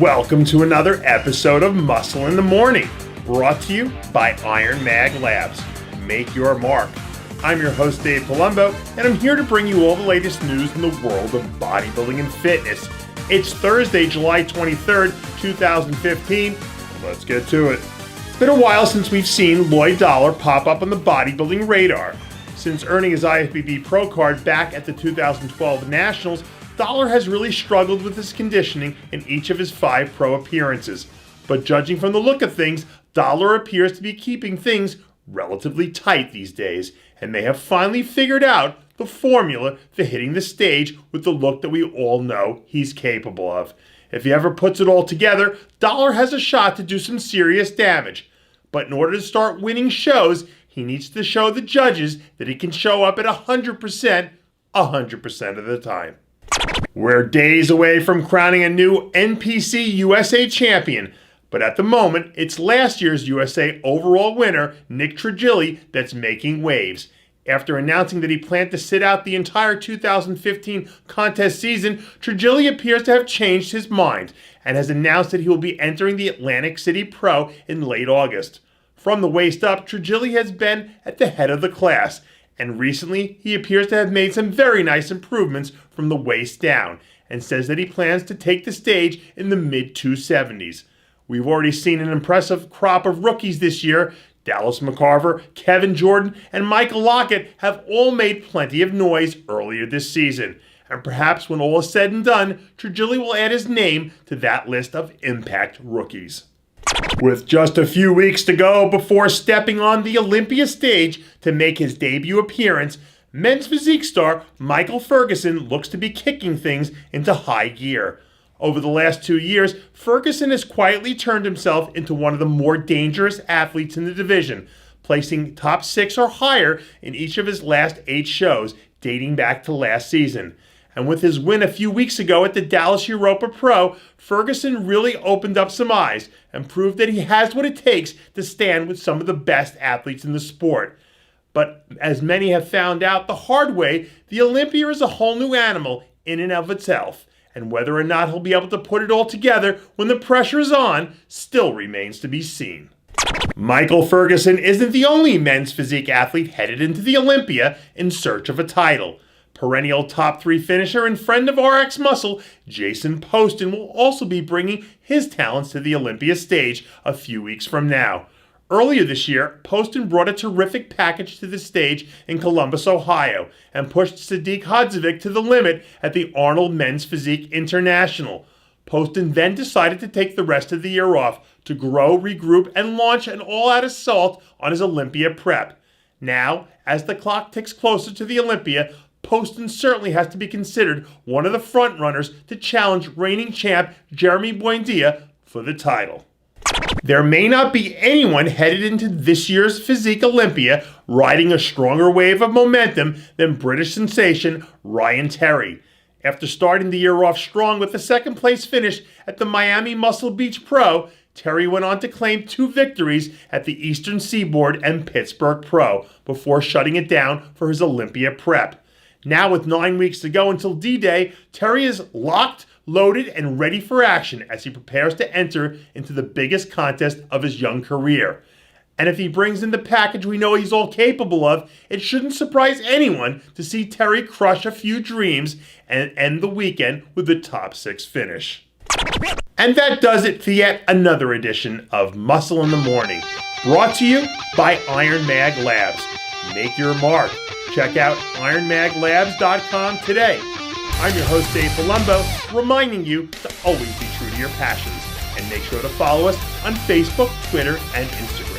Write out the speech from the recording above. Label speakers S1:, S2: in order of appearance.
S1: Welcome to another episode of Muscle in the Morning, brought to you by Iron Mag Labs. Make your mark. I'm your host, Dave Palumbo, and I'm here to bring you all the latest news in the world of bodybuilding and fitness. It's Thursday, July 23rd, 2015. Let's get to it. It's been a while since we've seen Lloyd pop up on the bodybuilding radar. Since earning his IFBB Pro card back at the 2012 Nationals, Dollar has really struggled with his conditioning in each of his 5 pro appearances. But judging from the look of things, Dollar appears to be keeping things relatively tight these days, and may have finally figured out the formula for hitting the stage with the look that we all know he's capable of. If he ever puts it all together, Dollar has a shot to do some serious damage. But in order to start winning shows, he needs to show the judges that he can show up at 100% of the time. We're days away from crowning a new NPC USA champion, but at the moment, it's last year's USA overall winner, Nick Trigili, that's making waves. After announcing that he planned to sit out the entire 2015 contest season, Trigili appears to have changed his mind and has announced that he will be entering the Atlantic City Pro in late August. From the waist up, Trigili has been at the head of the class, and recently he appears to have made some very nice improvements from the waist down, and says that he plans to take the stage in the mid-270s. We've already seen an impressive crop of rookies this year. Dallas McCarver, Kevin Jordan, and Michael Lockett have all made plenty of noise earlier this season. And perhaps when all is said and done, Trigili will add his name to that list of impact rookies. With just a few weeks to go before stepping on the Olympia stage to make his debut appearance, men's physique star Michael Ferguson looks to be kicking things into high gear. Over the last 2 years, Ferguson has quietly turned himself into one of the more dangerous athletes in the division, placing top 6 or higher in each of his last 8 shows, dating back to last season. And with his win a few weeks ago at the Dallas Europa Pro, Ferguson really opened up some eyes and proved that he has what it takes to stand with some of the best athletes in the sport. But as many have found out the hard way, the Olympia is a whole new animal in and of itself. And whether or not he'll be able to put it all together when the pressure is on still remains to be seen. Michael Ferguson isn't the only men's physique athlete headed into the Olympia in search of a title. Perennial top 3 finisher and friend of RX Muscle, Jason Poston, will also be bringing his talents to the Olympia stage a few weeks from now. Earlier this year, Poston brought a terrific package to the stage in Columbus, Ohio, and pushed Sadiq Hadzovic to the limit at the Arnold Men's Physique International. Poston then decided to take the rest of the year off to grow, regroup, and launch an all-out assault on his Olympia prep. Now, as the clock ticks closer to the Olympia, Poston certainly has to be considered one of the frontrunners to challenge reigning champ Jeremy Buendia for the title. There may not be anyone headed into this year's Physique Olympia riding a stronger wave of momentum than British sensation Ryan Terry. After starting the year off strong with a second-place finish at the Miami Muscle Beach Pro, Terry went on to claim 2 victories at the Eastern Seaboard and Pittsburgh Pro before shutting it down for his Olympia prep. Now with 9 weeks to go until D-Day, Terry is locked, loaded, and ready for action as he prepares to enter into the biggest contest of his young career. And if he brings in the package we know he's all capable of, it shouldn't surprise anyone to see Terry crush a few dreams and end the weekend with a top 6 finish. And that does it for yet another edition of Muscle in the Morning, brought to you by Iron Mag Labs. Make your mark. Check out ironmaglabs.com today. I'm your host, Dave Palumbo, reminding you to always be true to your passions. And make sure to follow us on Facebook, Twitter, and Instagram.